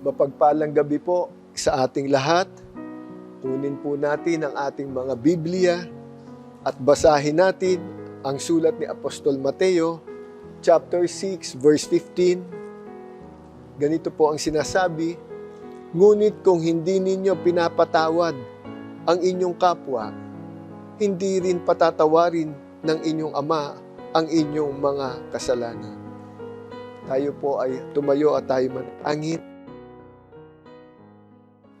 Mapagpalang gabi po sa ating lahat. Kunin po natin ang ating mga Biblia at basahin natin ang sulat ni Apostol Mateo, chapter 6, verse 15. Ganito po ang sinasabi, "Ngunit kung hindi ninyo pinapatawad ang inyong kapwa, hindi rin patatawarin ng inyong Ama ang inyong mga kasalanan." Tayo po ay tumayo at tayo manalangin.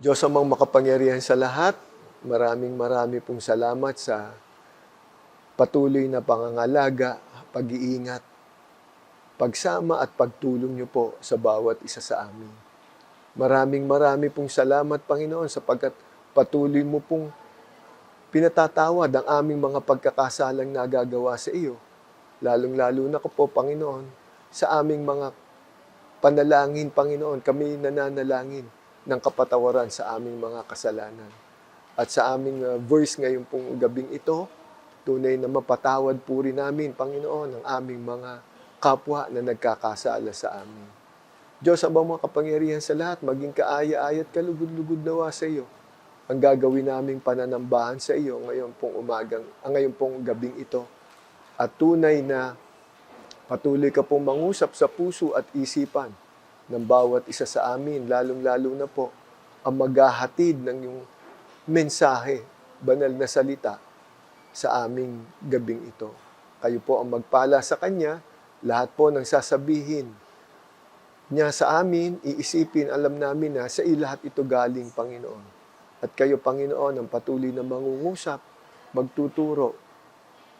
Diyos amang makapangyarihan sa lahat, maraming pong salamat sa patuloy na pangangalaga, pag-iingat, pagsama at pagtulong niyo po sa bawat isa sa amin. Maraming pong salamat, Panginoon, sapagkat patuloy mo pong pinatatawad ang aming mga pagkakasalang nagagawa sa iyo. Lalong-lalo na ko po, Panginoon, sa aming mga panalangin, Panginoon, kami nananalangin ng kapatawaran sa aming mga kasalanan. At sa aming verse ngayon pong gabing ito, tunay na mapatawad po rin namin, Panginoon, ang aming mga kapwa na nagkakasala sa amin. Diyos, ang mga kapangyarihan sa lahat, maging kaaya-aya at kalugod-lugod nawa sa iyo. Ang gagawin naming pananambahan sa iyo ngayon pong gabing ito. At tunay na patuloy ka pong mangusap sa puso at isipan ng bawat isa sa amin, lalong-lalo na po ang maghahatid ng iyong mensahe, banal na salita sa aming gabing ito. Kayo po ang magpala sa Kanya, lahat po ng sasabihin niya sa amin, iisipin, alam namin na sa lahat ito galing, Panginoon. At kayo, Panginoon, ang patuloy na mangungusap, magtuturo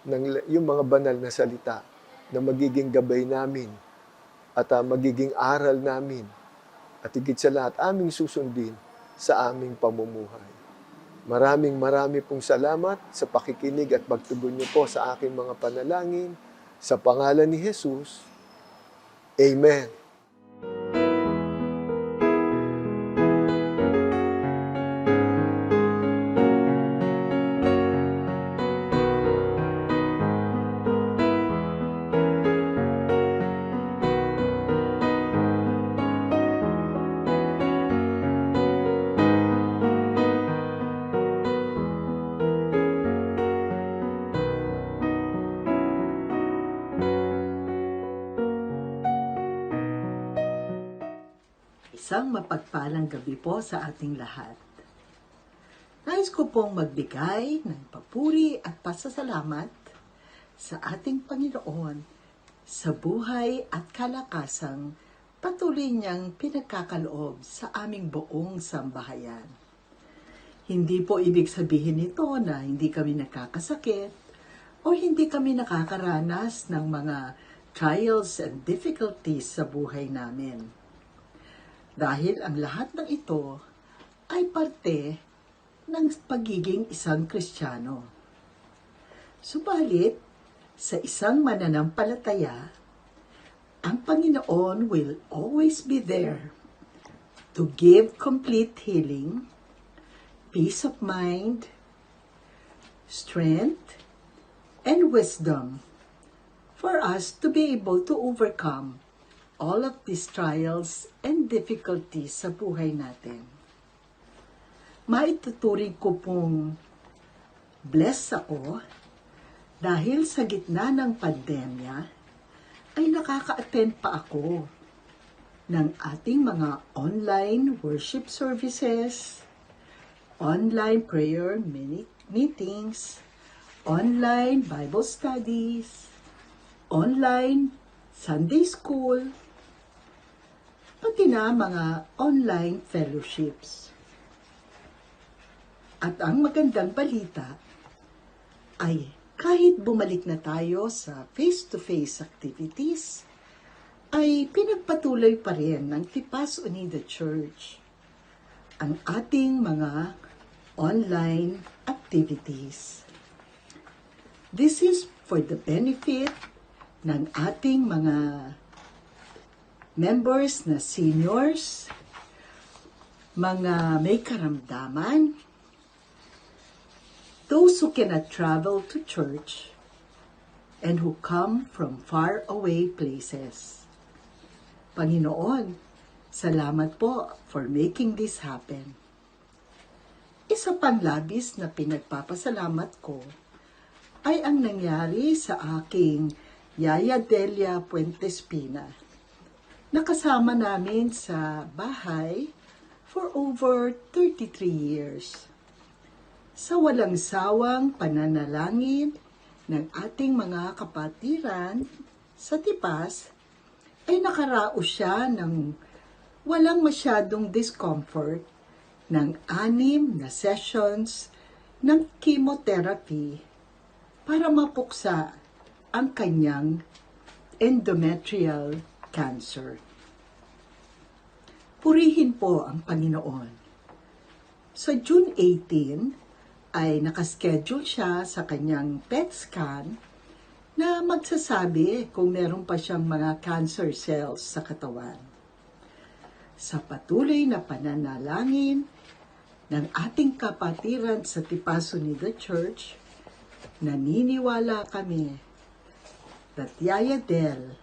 ng yung mga banal na salita na magiging gabay namin at magiging aral namin at higit sa lahat aming susundin sa aming pamumuhay. Maraming pong salamat sa pakikinig at pagtugon niyo po sa aking mga panalangin. Sa pangalan ni Jesus, Amen. Isang mapagpalang gabi po sa ating lahat. Nais ko pong magbigay ng papuri at pasasalamat sa ating Panginoon sa buhay at kalakasang patuloy niyang pinagkakaloob sa aming buong sambahayan. Hindi po ibig sabihin nito na hindi kami nakakasakit o hindi kami nakakaranas ng mga trials and difficulties sa buhay namin. Dahil ang lahat ng ito ay parte ng pagiging isang Kristiyano. Subalit, sa isang mananampalataya, ang Panginoon will always be there to give complete healing, peace of mind, strength, and wisdom for us to be able to overcome all of these trials and difficulties sa buhay natin. Maituturing ko pong blessed ako dahil sa gitna ng pandemya ay nakaka-attend pa ako ng ating mga online worship services, online prayer meetings, online Bible studies, online Sunday school, pati na mga online fellowships. At ang magandang balita ay kahit bumalik na tayo sa face-to-face activities, ay pinagpatuloy pa rin ng Tipas Unida Church ang ating mga online activities. This is for the benefit ng ating mga members na seniors, mga may karamdaman, those who cannot travel to church, and who come from far away places. Panginoon, Salamat po for making this happen. Isa pang labis na pinagpapasalamat ko ay ang nangyari sa aking Yaya Delia Puentes Pina. Nakasama namin sa bahay for over 33 years. Sa walang sawang pananalangin ng ating mga kapatiran sa Tipas, ay nakaraos siya ng walang masyadong discomfort ng 6 na sessions ng chemotherapy para mapuksa ang kanyang endometrial cancer. Purihin po ang Panginoon. Sa June 18 ay nakaschedule siya sa kanyang PET scan na magsasabi kung meron pa siyang mga cancer cells sa katawan. Sa patuloy na pananalangin ng ating kapatiran sa Tipas Unida Church, naniniwala kami that Yaya Del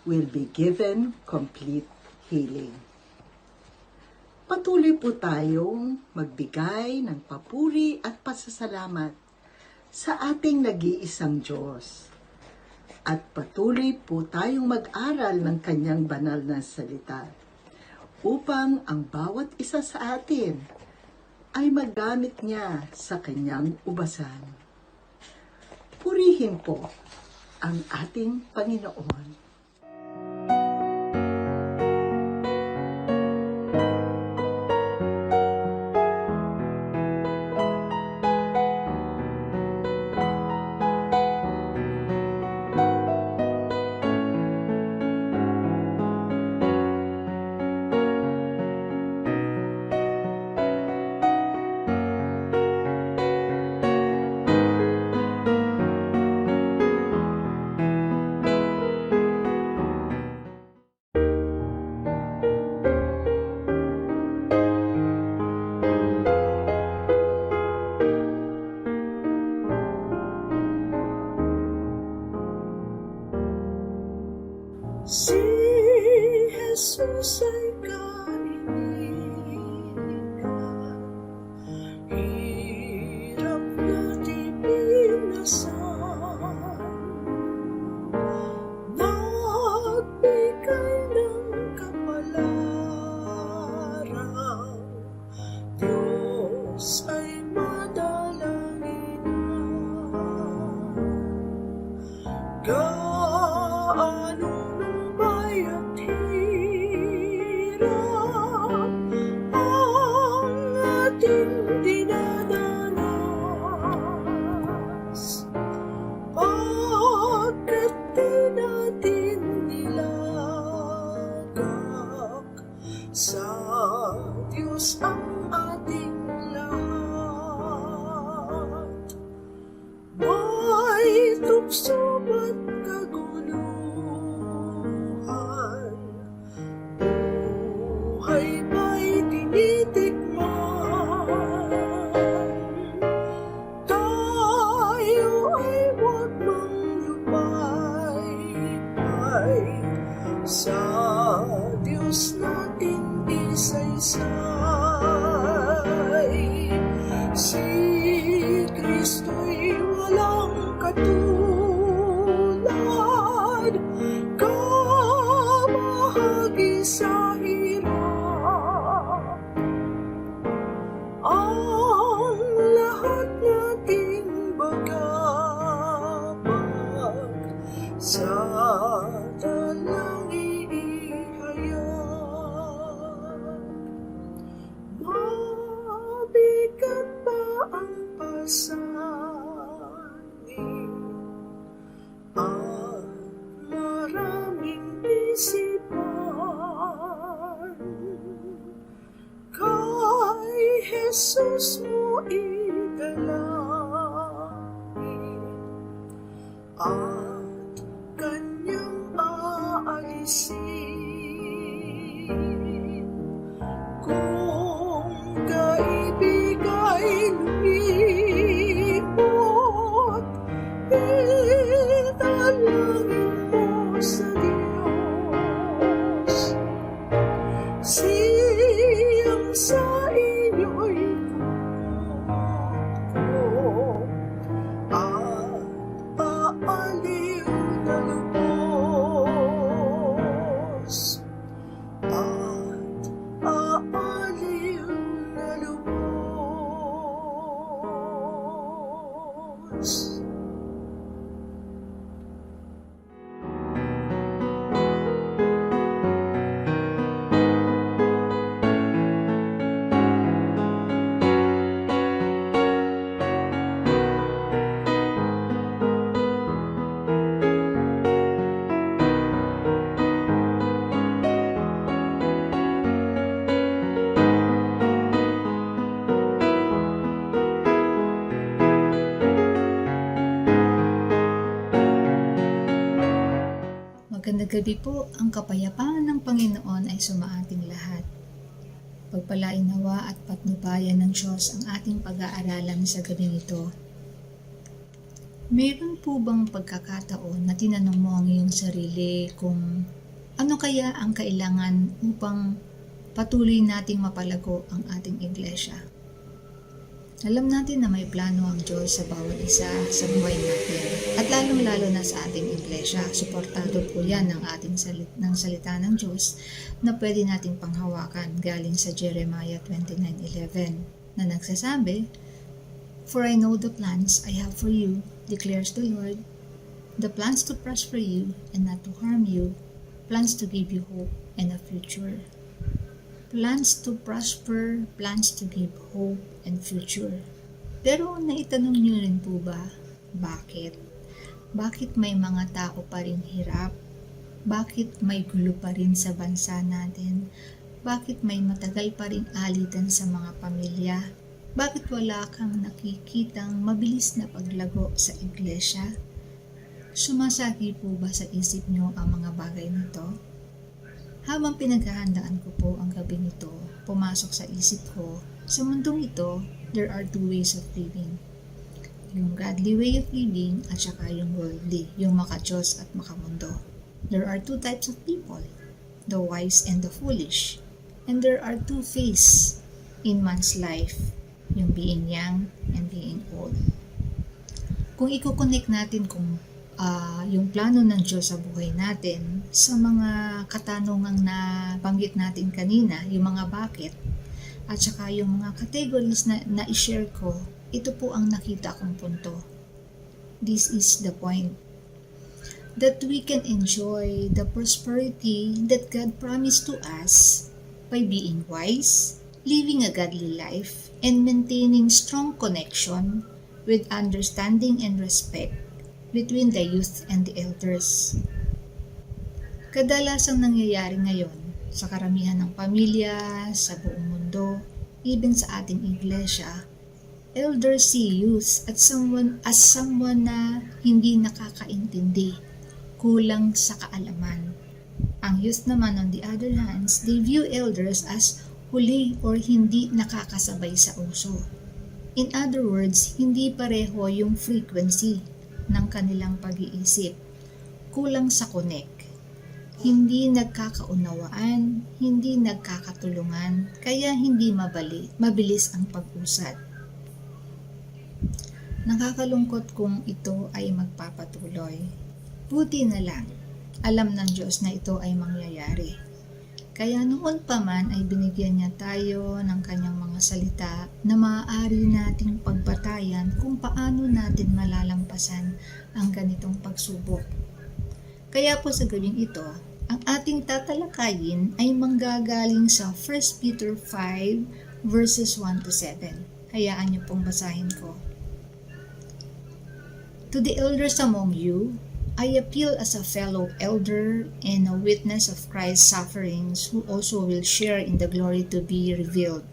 will be given complete healing. Patuloy po tayong magbigay ng papuri at pasasalamat sa ating nag-iisang Diyos. At patuloy po tayong mag-aral ng kanyang banal na salita upang ang bawat isa sa atin ay magamit niya sa kanyang ubasan. Purihin po ang ating Panginoon. Si Jesus ay kainigan, hirap natin inasan, nagbigay ng kapalaran, Diyos ay madalanginan. Gaano lumay at hirap ang ating dinadanas, pagkat di natin nilagak sa Diyos ang ating lahat. May tukso at kaguluhan, buhay ba'y tinitikman, tayo ay huwag mang lupay-pay sa Diyos nating isaysay. Si Kristo'y walang katulad, kabahagi sa hirap. Ang lahat nating bagabag sa dalangin ihayag. Mabigat ba ang pasanin at maraming isipan, kay Jesus mo idalangin at kanyang aalisin. Kung kaibigay lumimot, idalangin mo sa Diyos. Magandang gabi po, ang kapayapaan ng Panginoon ay sumaating lahat. Pagpalain nawa at patnubayan ng Diyos ang ating pag-aaralan sa gabing ito. Mayroon po bang pagkakataon na tinanong mo ang iyong sarili kung ano kaya ang kailangan upang patuloy nating mapalago ang ating iglesia? Alam natin na may plano ang Diyos sa bawat isa sa buhay natin at lalong-lalo na sa ating iglesia. Suportado po yan ng ating salita ng Diyos na pwede nating panghawakan galing sa Jeremiah 29:11 na nagsasabi, "For I know the plans I have for you, declares the Lord, the plans to prosper you and not to harm you, plans to give you hope and a future." Plans to prosper, plans to give hope and future. Pero naitanong niyo rin po ba, bakit? Bakit may mga tao pa rin hirap? Bakit may gulo pa rin sa bansa natin? Bakit may matagal pa rin alitan sa mga pamilya? Bakit wala kang nakikitang mabilis na paglago sa iglesia? Sumasagi po ba sa isip niyo ang mga bagay nito? Habang pinaghahandaan ko po ang gabing ito, pumasok sa isip ko, sa mundong ito, there are two ways of living. Yung godly way of living at saka yung worldly, yung maka-Diyos at makamundo. There are two types of people, the wise and the foolish. And there are two phases in man's life, yung being young and being old. Kung i-connect natin kung yung plano ng Diyos sa buhay natin sa mga katanungang na banggit natin kanina, yung mga bakit, at saka yung mga categories na i-share ko, ito po ang nakita kong punto. This is the point. That we can enjoy the prosperity that God promised to us by being wise, living a godly life, and maintaining strong connection with understanding and respect between the youth and the elders. Kadalasang nangyayari ngayon sa karamihan ng pamilya, sa buong mundo, even sa ating iglesia, elders see youth as someone na hindi nakakaintindi, kulang sa kaalaman. Ang youth naman on the other hand, they view elders as huli or hindi nakakasabay sa uso. In other words, hindi pareho yung frequency ng kanilang pag-iisip. Kulang sa connect. Hindi nagkakaunawaan, hindi nagkakatulungan, kaya hindi mabilis ang pag-usad. Nakakalungkot kung ito ay magpapatuloy. Buti na lang, alam ng Diyos na ito ay mangyayari. Kaya noon pa man ay binigyan niya tayo ng kanyang mga salita na maaari nating pagbatayan kung paano natin malalampasan ang ganitong pagsubok. Kaya po sa gabing ito, ang ating tatalakayin ay manggagaling sa 1 Peter 5 verses 1-7. Hayaan niyo pong basahin ko. To the elders among you, I appeal as a fellow elder and a witness of Christ's sufferings, who also will share in the glory to be revealed.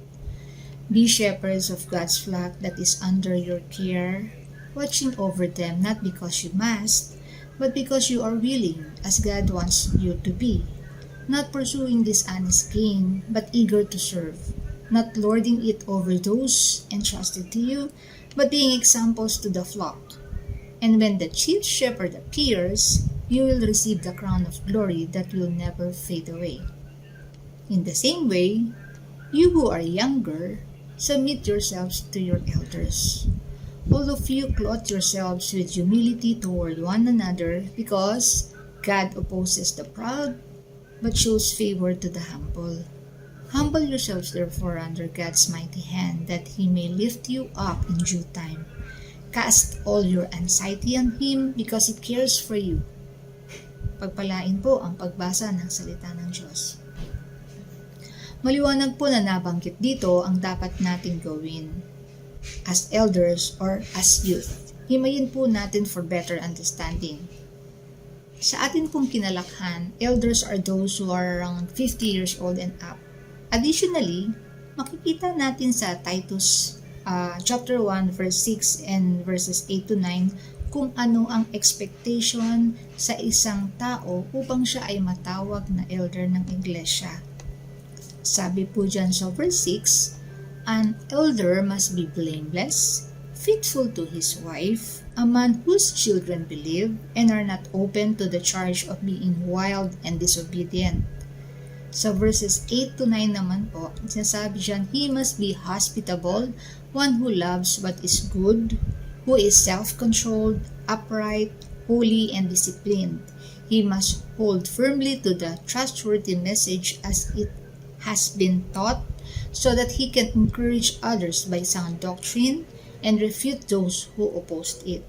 Be shepherds of God's flock that is under your care, watching over them not because you must, but because you are willing, as God wants you to be, not pursuing dishonest gain, but eager to serve, not lording it over those entrusted to you, but being examples to the flock. And when the chief shepherd appears, you will receive the crown of glory that will never fade away. In the same way, you who are younger, submit yourselves to your elders. All of you clothe yourselves with humility toward one another, because God opposes the proud, but shows favor to the humble. Humble yourselves therefore under God's mighty hand, that He may lift you up in due time. Cast all your anxiety on Him because He cares for you. Pagpalain po ang pagbasa ng salita ng Diyos. Maliwanag po na nabanggit dito ang dapat nating gawin as elders or as youth. Himayin po natin for better understanding. Sa atin pong kinalakhan, elders are those who are around 50 years old and up. Additionally, makikita natin sa Titus chapter 1 verse 6 and verses 8-9 kung ano ang expectation sa isang tao upang siya ay matawag na elder ng iglesia. Sabi po dyan sa verse 6, an elder must be blameless, faithful to his wife, a man whose children believe and are not open to the charge of being wild and disobedient. Sa verses 8 to 9 naman po, sinasabi dyan, he must be hospitable, one who loves what is good, who is self-controlled, upright, holy, and disciplined. He must hold firmly to the trustworthy message as it has been taught, so that he can encourage others by sound doctrine and refute those who opposed it.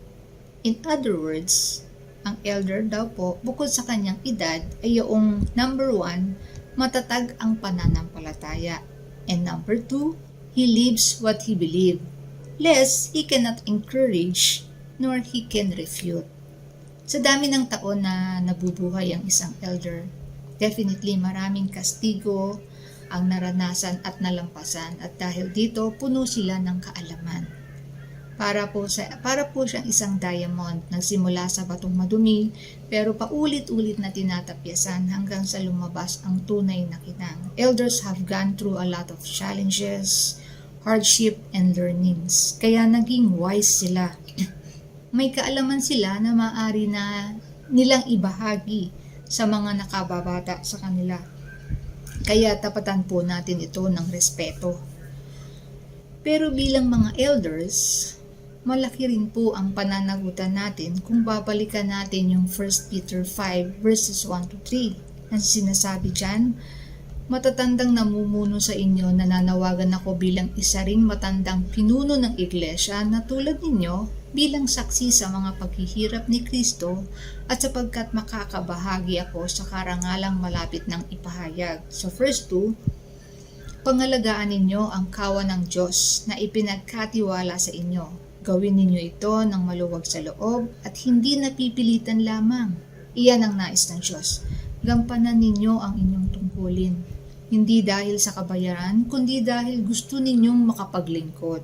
In other words, ang elder daw po, bukod sa kanyang edad, ay yung number 1, matatag ang pananampalataya. And number 2, he lives what he believes. Lest he cannot encourage nor he can refute. Sa dami ng taon na nabubuhay ang isang elder, definitely maraming kastigo ang naranasan at nalampasan, at dahil dito puno sila ng kaalaman. Para po siyang isang diamond, nagsimula sa batong madumi pero paulit-ulit na tinatapyasan hanggang sa lumabas ang tunay na kinang. Elders have gone through a lot of challenges, hardship, and learnings. Kaya naging wise sila. May kaalaman sila na maaari na nilang ibahagi sa mga nakababata sa kanila. Kaya tapatan po natin ito ng respeto. Pero bilang mga elders, malaki rin po ang pananagutan natin kung babalikan natin yung 1 Peter 5 verses 1 to 3. Ang sinasabi dyan, matatandang namumuno sa inyo, nananawagan ako bilang isa ring matandang pinuno ng iglesia na tulad ninyo bilang saksi sa mga paghihirap ni Kristo at sapagkat makakabahagi ako sa karangalang malapit ng ipahayag. So verse 2, pangalagaan ninyo ang kawan ng Diyos na ipinagkatiwala sa inyo. Gawin ninyo ito ng maluwag sa loob at hindi napipilitan lamang. Iyan ang nais ng Diyos. Gampanan ninyo ang inyong tungkulin. Hindi dahil sa kabayaran, kundi dahil gusto ninyong makapaglingkod.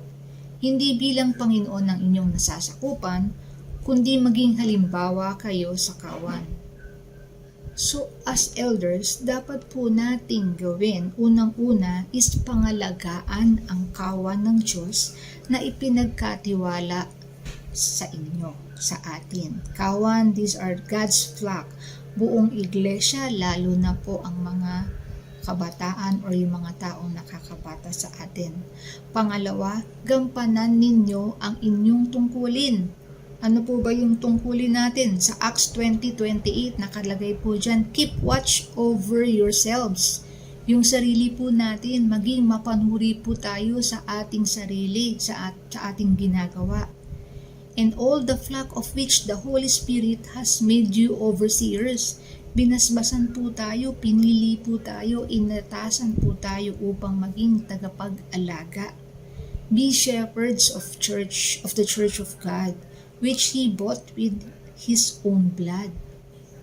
Hindi bilang Panginoon ng inyong nasasakupan, kundi maging halimbawa kayo sa kawan. So, as elders, dapat po nating gawin, unang-una is pangalagaan ang kawan ng Diyos na ipinagkatiwala sa inyo, sa atin. Kawan, these are God's flock. Buong iglesia, lalo na po ang mga kabataan o yung mga taong nakakabata sa atin. Pangalawa, gampanan ninyo ang inyong tungkulin. Ano po ba yung tungkulin natin? Sa Acts 20:28, nakalagay po dyan, keep watch over yourselves. Yung sarili po natin, maging mapanuri po tayo sa ating sarili, sa ating ginagawa. And all the flock of which the Holy Spirit has made you overseers. Binasbasan po tayo, pinili po tayo, inatasan po tayo upang maging tagapag-alaga. Be shepherds of the church of God, which He bought with His own blood.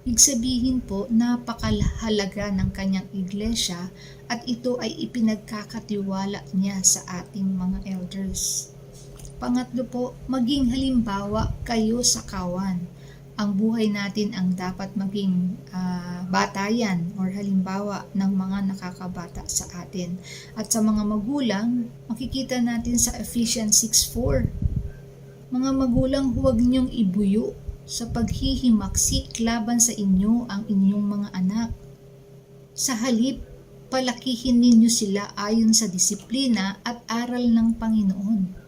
Ibig sabihin po, napakahalaga ng kanyang iglesia at ito ay ipinagkakatiwala niya sa ating mga elders. Pangatlo po, maging halimbawa kayo sa kawan. Ang buhay natin ang dapat maging batayan or halimbawa ng mga nakakabata sa atin. At sa mga magulang, makikita natin sa Ephesians 6:4. Mga magulang, huwag niyong ibuyo sa paghihimaksik laban sa inyo ang inyong mga anak. Sa halip, palakihin ninyo sila ayon sa disiplina at aral ng Panginoon.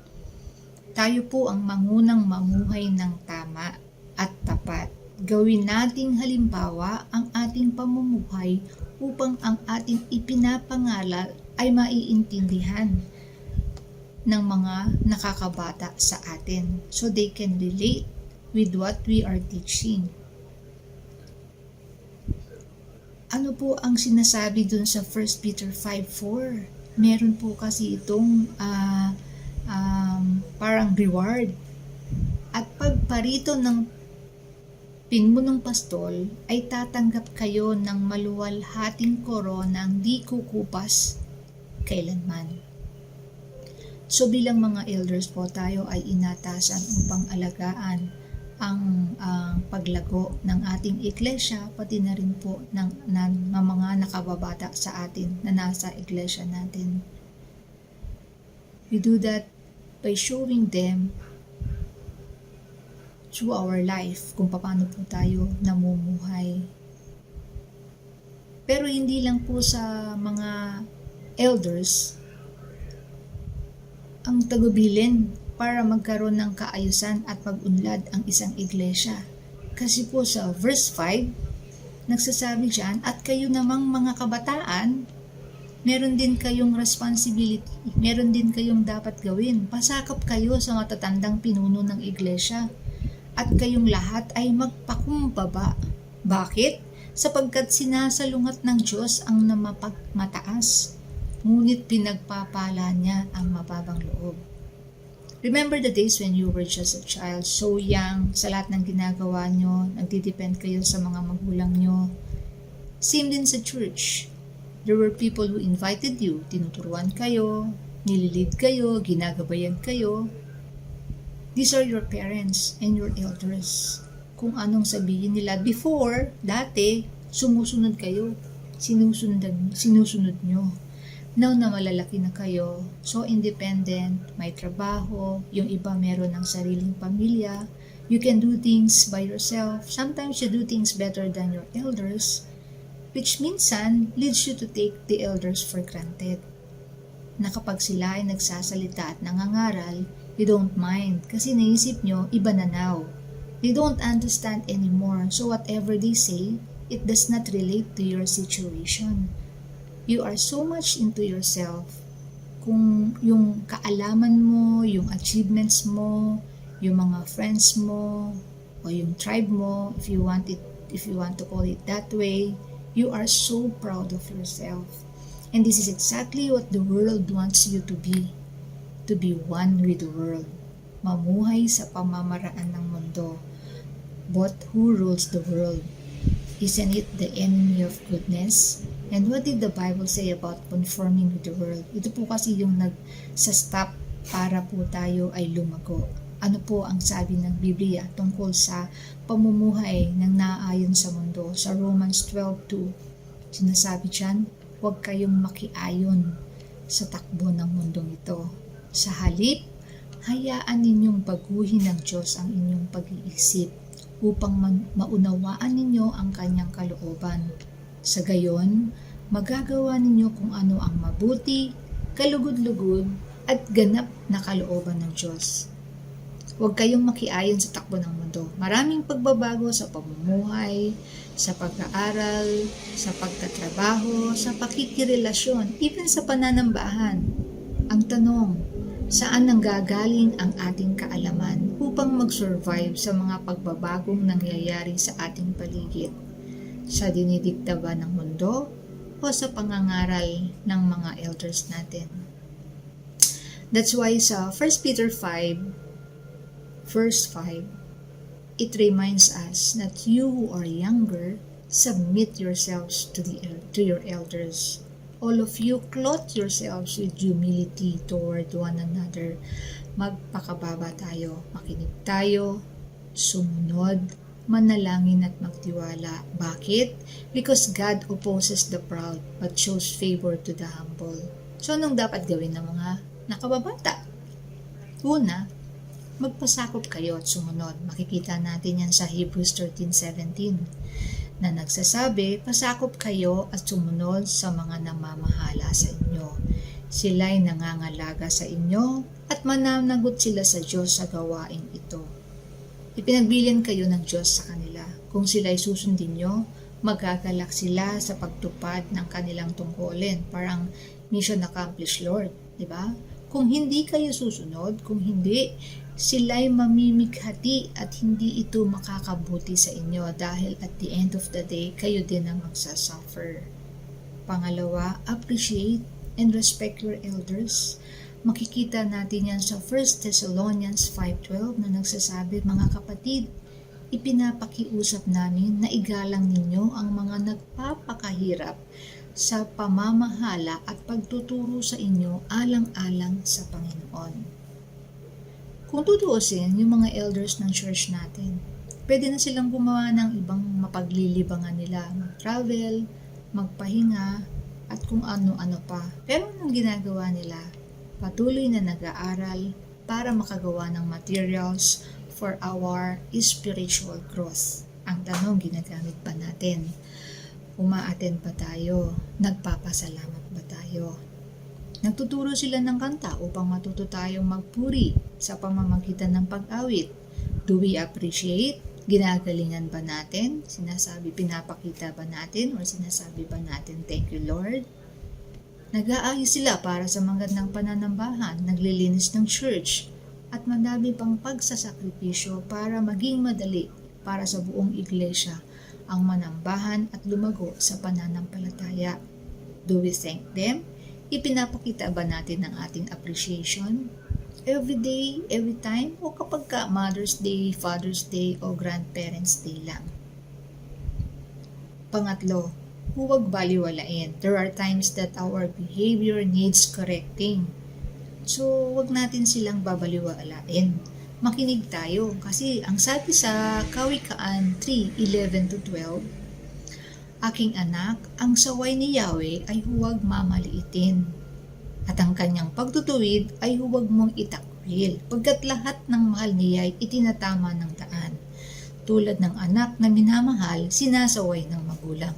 Tayo po ang mangunang mamuhay ng tama at tapat. Gawin nating halimbawa ang ating pamumuhay upang ang ating ipinapangaral ay maiintindihan ng mga nakakabata sa atin so they can relate with what we are teaching. Ano po ang sinasabi dun sa 1 Peter 5:4? Meron po kasi itong parang reward. At pagparito ng pinmunong pastol ay tatanggap kayo ng maluwalhating koronang di kukupas kailanman. So bilang mga elders po, tayo ay inatasan upang alagaan ang paglago ng ating iglesia, pati na rin po ng mga nakababata sa atin na nasa iglesia natin. We do that by showing them through our life kung paano po tayo namumuhay. Pero hindi lang po sa mga elders ang tagubilin para magkaroon ng kaayusan at pag-unlad ang isang iglesia. Kasi po sa verse 5, nagsasabi diyan, at kayo namang mga kabataan, meron din kayong responsibility, meron din kayong dapat gawin. Pasakop kayo sa matatandang pinuno ng iglesia at kayong lahat ay magpakumbaba. Bakit? Sapagkat sinasalungat ng Diyos ang namapagmataas, ngunit pinagpapala niya ang mababang loob. Remember the days when you were just a child, so young, sa lahat ng ginagawa nyo, nagdidepend kayo sa mga magulang nyo. Same din sa church. There were people who invited you, tinuturuan kayo, nililid kayo, ginagabayan kayo. These are your parents and your elders. Kung anong sabihin nila before, dati, sumusunod kayo, sinusunod nyo. Now na malalaki na kayo, so independent, may trabaho, yung iba meron ng sariling pamilya, you can do things by yourself. Sometimes you do things better than your elders, which minsan leads you to take the elders for granted. Na kapag sila ay nagsasalita at nangangaral, you don't mind kasi naisip nyo, iba na now. They don't understand anymore, so whatever they say, it does not relate to your situation. You are so much into yourself. Kung yung kaalaman mo, yung achievements mo, yung mga friends mo, o yung tribe mo, if you want to call it that way, you are so proud of yourself. And this is exactly what the world wants you to be one with the world. Mamuhay sa pamamaraan ng mundo. But who rules the world? Isn't it the enemy of goodness? And what did the Bible say about conforming with the world? Ito po kasi yung nagsa-stop para po tayo ay lumago. Ano po ang sabi ng Biblia tungkol sa pamumuhay ng naayon sa mundo? Sa Romans 12:2, sinasabi dyan, huwag kayong makiayon sa takbo ng mundong ito. Sa halip, hayaan ninyong baguhin ng Diyos ang inyong pag-iisip upang maunawaan ninyo ang kanyang kalooban. Sa gayon, magagawa ninyo kung ano ang mabuti, kalugod-lugod, at ganap na kalooban ng Diyos. Huwag kayong makiayon sa takbo ng mundo. Maraming pagbabago sa pamumuhay, sa pag-aaral, sa pagtatrabaho, sa pakikirelasyon, even sa pananambahan. Ang tanong, saan nanggagaling ang ating kaalaman upang mag-survive sa mga pagbabagong nangyayari sa ating paligid? Sa dinidikta ba ng mundo o sa pangangaral ng mga elders natin? That's why sa 1 Peter 5, verse 5, it reminds us that you who are younger, submit yourselves to your elders. All of you, clothe yourselves with humility toward one another. Magpakababa tayo, makinig tayo, sumunod, manalangin at magtiwala. Bakit? Because God opposes the proud but shows favor to the humble. So, anong dapat gawin ng mga nakababata? Una, magpasakop kayo at sumunod. Makikita natin yan sa Hebrews 13:17 na nagsasabi, pasakop kayo at sumunod sa mga namamahala sa inyo. Sila'y nangangalaga sa inyo at mananagot sila sa Diyos sa gawaing ito. Ipinagbilin kayo ng Diyos sa kanila. Kung sila'y susundin nyo, magagalak sila sa pagtupad ng kanilang tungkulin. Parang mission accomplished, Lord. Diba? Kung hindi kayo susunod, kung hindi, sila'y mamimighati at hindi ito makakabuti sa inyo dahil at the end of the day, kayo din ang magsasuffer. Pangalawa, appreciate and respect your elders. Makikita natin yan sa 1 Thessalonians 5:12 na nagsasabi, mga kapatid, ipinapakiusap namin na igalang ninyo ang mga nagpapakahirap sa pamamahala at pagtuturo sa inyo alang-alang sa Panginoon. Kung tutuusin, yung mga elders ng church natin, pwede na silang gumawa ng ibang mapaglilibangan nila, mag-travel, magpahinga, at kung ano-ano pa. Pero anong ginagawa nila? Patuloy na nag-aaral para makagawa ng materials for our spiritual growth. Ang tanong, ginagamit ba natin? Uma-attend ba tayo? Nagpapasalamat ba tayo? Nagtuturo sila ng kanta upang matuto tayong magpuri sa pamamagitan ng pag-awit. Do we appreciate? Ginagalingan ba natin? Pinapakita ba natin? O sinasabi ba natin, thank you Lord? Nag-aayos sila para sa magandang pananambahan, naglilinis ng church, at madami pang pagsasakripisyo para maging madali para sa buong iglesia ang manambahan at lumago sa pananampalataya. Do we thank them? Ipinapakita ba natin ang ating appreciation? Every day, every time, o kapag ka Mother's Day, Father's Day, o Grandparents' Day lang? Pangatlo, huwag baliwalain. There are times that our behavior needs correcting. So, huwag natin silang babaliwalain. Makinig tayo kasi ang sabi sa Kawikaan 3:11-12, aking anak, ang saway ni Yahweh ay huwag mamaliitin, at ang kanyang pagtutuwid ay huwag mong itakwil, pagkat lahat ng mahal niya ay itinatama ng daan. Tulad ng anak na minamahal, sinasaway ng magulang.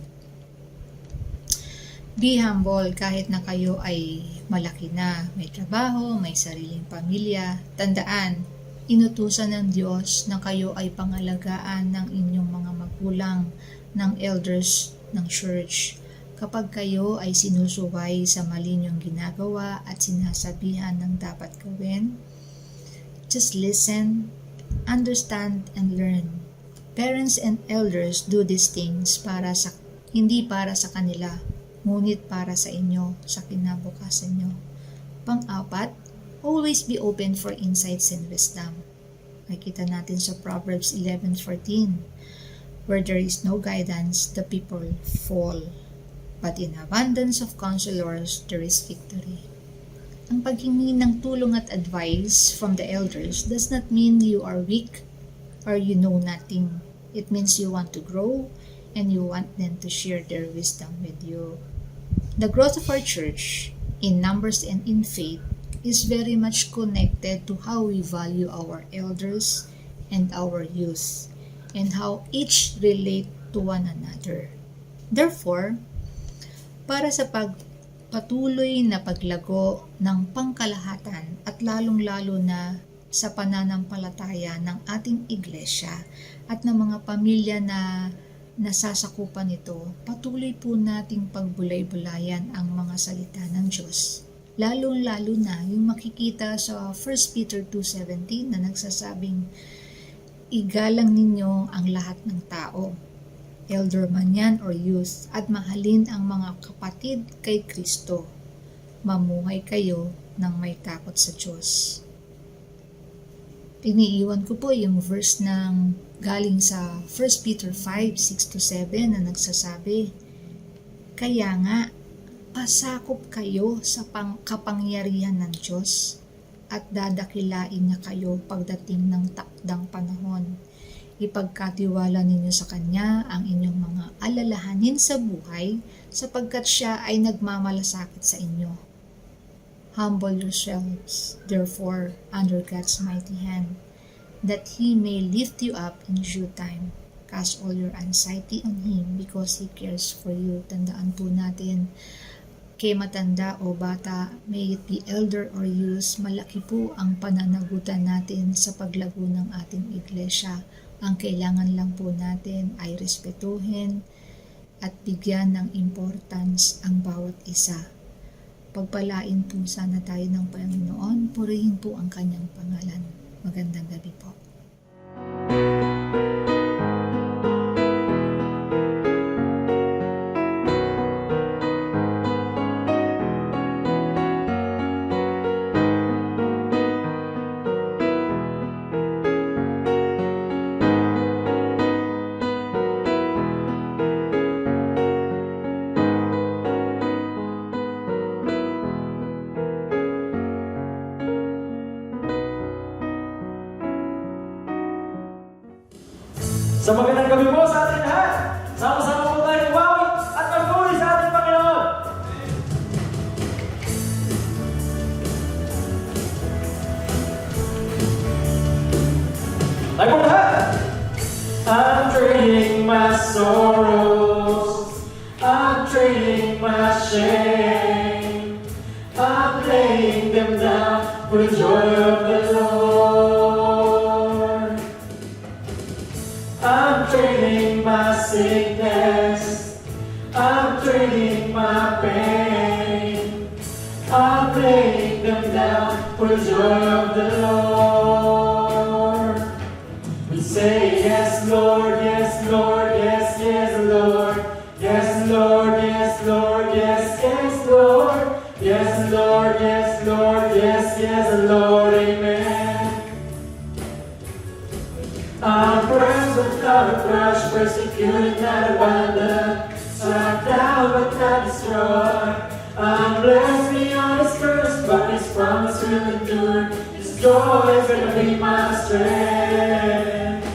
Be humble kahit na kayo ay malaki na, may trabaho, may sariling pamilya. Tandaan, inutusan ng Diyos na kayo ay pangalagaan ng inyong mga magulang, ng elders ng church. Kapag kayo ay sinusuway sa mali niyong ginagawa at sinasabihan ng dapat gawin, just listen, understand, and learn. Parents and elders do these things hindi para sa kanila, ngunit para sa inyo, sa kinabukasan nyo. Pang-apat, always be open for insights and wisdom. Makikita natin sa Proverbs 11:14. Where there is no guidance, the people fall. But in abundance of counselors, there is victory. Ang paghingi ng tulong at advice from the elders does not mean you are weak or you know nothing. It means you want to grow and you want them to share their wisdom with you. The growth of our church, in numbers and in faith, is very much connected to how we value our elders and our youth, and how each relate to one another. Therefore, para sa pagpatuloy na paglago ng pangkalahatan at lalong-lalo na sa pananampalataya ng ating iglesia at ng mga pamilya na nasasakupan nito, patuloy po nating pagbulay-bulayan ang mga salita ng Diyos. Lalong-lalo na yung makikita sa 1 Peter 2:17 na nagsasabing, igalang ninyo ang lahat ng tao, elder man yan or youth, at mahalin ang mga kapatid kay Kristo. Mamuhay kayo ng may takot sa Diyos. Iniiwan ko po yung verse ng galing sa 1 Peter 5:6-7 na nagsasabi, kaya nga, pasakop kayo sa kapangyarihan ng Diyos at dadakilain niya kayo pagdating ng takdang panahon. Ipagkatiwala ninyo sa Kanya ang inyong mga alalahanin sa buhay sapagkat Siya ay nagmamalasakit sa inyo. Humble yourselves, therefore, under God's mighty hand, that He may lift you up in due time. Cast all your anxiety on Him because He cares for you. Tandaan po natin, kay matanda o bata, may it be elder or youth, malaki po ang pananagutan natin sa paglago ng ating iglesia. Ang kailangan lang po natin ay respetuhin at bigyan ng importance ang bawat isa. Pagpalain po sana tayo ng Panginoon, purihin po ang Kanyang pangalan. Magandang gabi po. Sa magandang gabi po sa ating lahat. Sama-sama po tayo umawi at magpuri sa ating Panginoon. Tayo po lahat. I'm trading my sorrows. I'm trading my shame. I'm laying them down for the joy of the Lord. I'm trading my sickness. I'm trading my pain. I'm laying them down for the joy of the Lord. We say yes, Lord, yes, Lord, yes, yes, Lord. Yes, Lord, yes, Lord, yes, yes, Lord. Yes, Lord, yes, Lord, yes, yes, Lord, amen. I'm pressed but not crushed, persecuted, not abandoned, struck down but not destroyed. I'm blessed beyond His curse, but His promise will endure. His joy is gonna be my strength.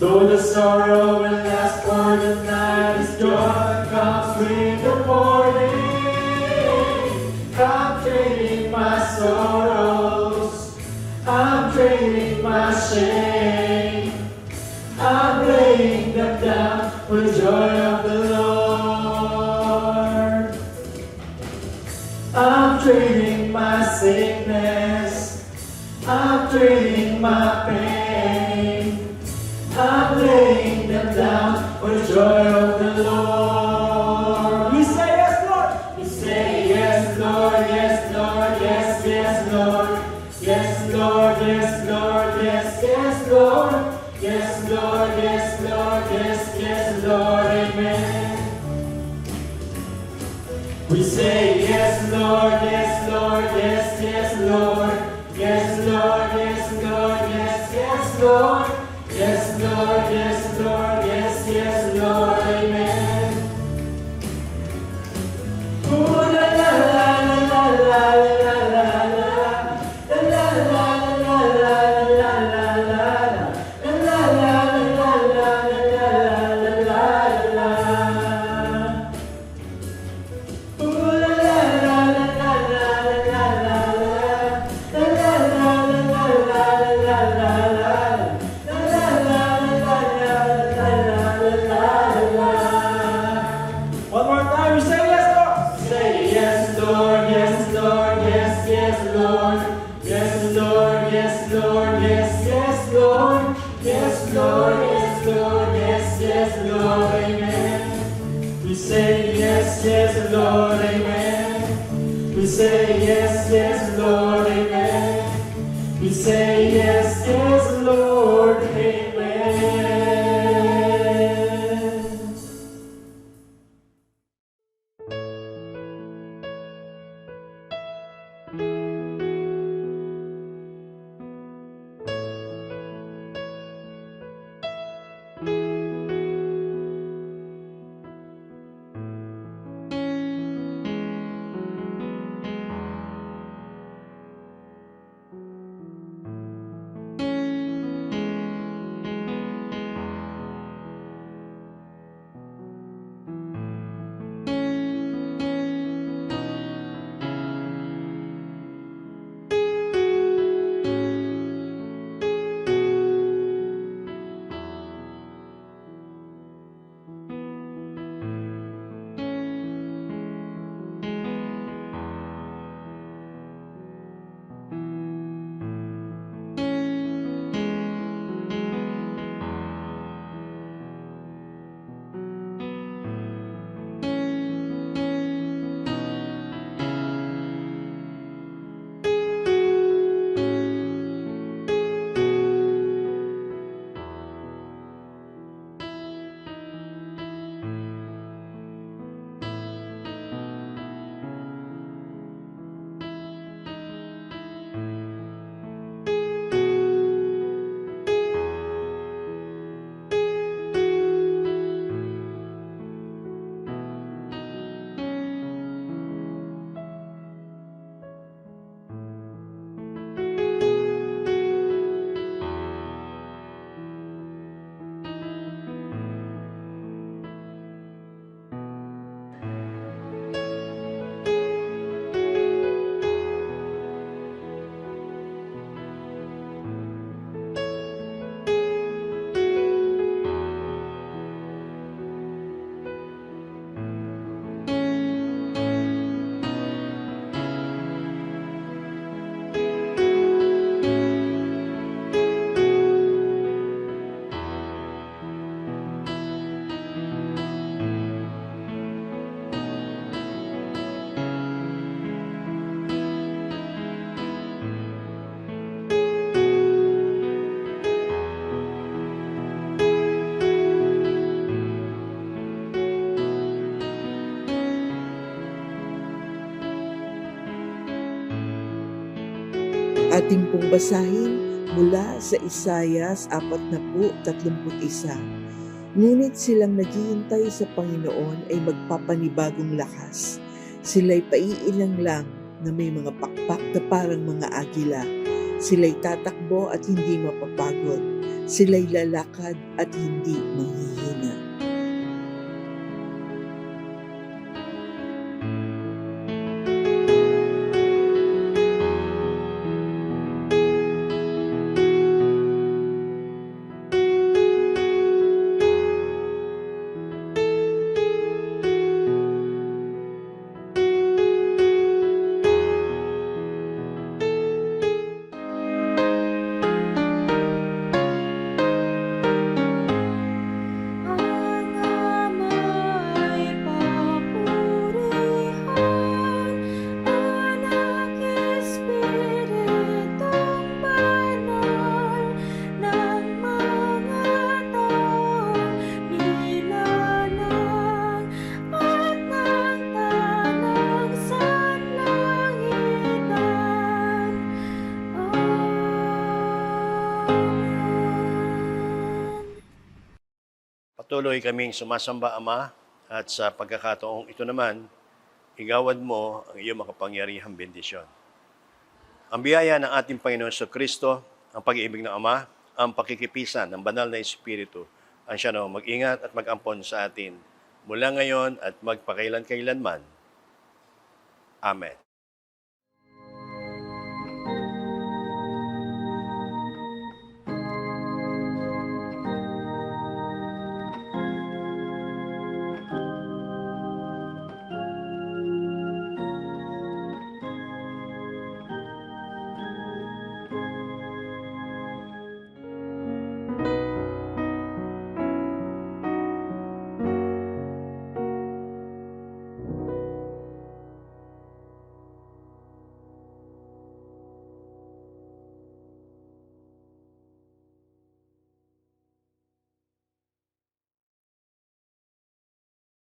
Though the sorrow will last for the night, His joy comes with the morning. I'm trading my sorrows, I'm trading my shame, I'm laying them down for the joy of the Lord. I'm trading my sickness, I'm trading my pain, I'm laying them down for the joy of the Lord. We say yes, Lord. We say yes, Lord, yes, Lord, yes, yes, Lord. Yes, Lord, yes, Lord, yes, yes, Lord. Yes, Lord, yes, Lord, yes, yes, Lord, amen. We say yes, Lord, yes, Lord, yes, yes, Lord. Yes, Lord, yes, Lord, yes, yes, Lord. Yes, Lord, yes, Lord, yes, yes, Lord, amen. Ooh, la la la la la la la la. La la la la la la la la. La la la la la la la la. Ooh, la la la la la la la la. La la la la la la la la. One more time, we say yes, Lord. Say yes, Lord, yes, Lord, yes, yes, Lord. Yes, Lord, yes, Lord, yes, yes, Lord. Yes, Lord, yes, Lord, yes, yes, Lord, amen. We say yes, yes, Lord, amen. We say yes, yes, Lord, amen. We say yes, yes, Lord, amen. Ating pong basahin mula sa Isayas 40:31. Ngunit silang naghihintay sa Panginoon ay magpapanibagong lakas. Sila'y paiilang lang na may mga pakpak na parang mga agila. Sila'y tatakbo at hindi mapapagod. Sila'y lalakad at hindi manghihina. Ang Ama'y papurihan, Anak, Espiritong Banal, ng mga taong nilalang at ng tanang sanlangitan. Amen. Patuloy kaming sumasamba, Ama, at sa pagkakataong ito naman, igawad mo ang iyong makapangyarihang bendisyon. Ang biyaya ng ating Panginoon sa Kristo, ang pag-ibig ng Ama, ang pakikipisan ng banal na Espiritu, ang siya na mag-ingat at mag-ampon sa atin mula ngayon at magpakailan-kailanman. Amen.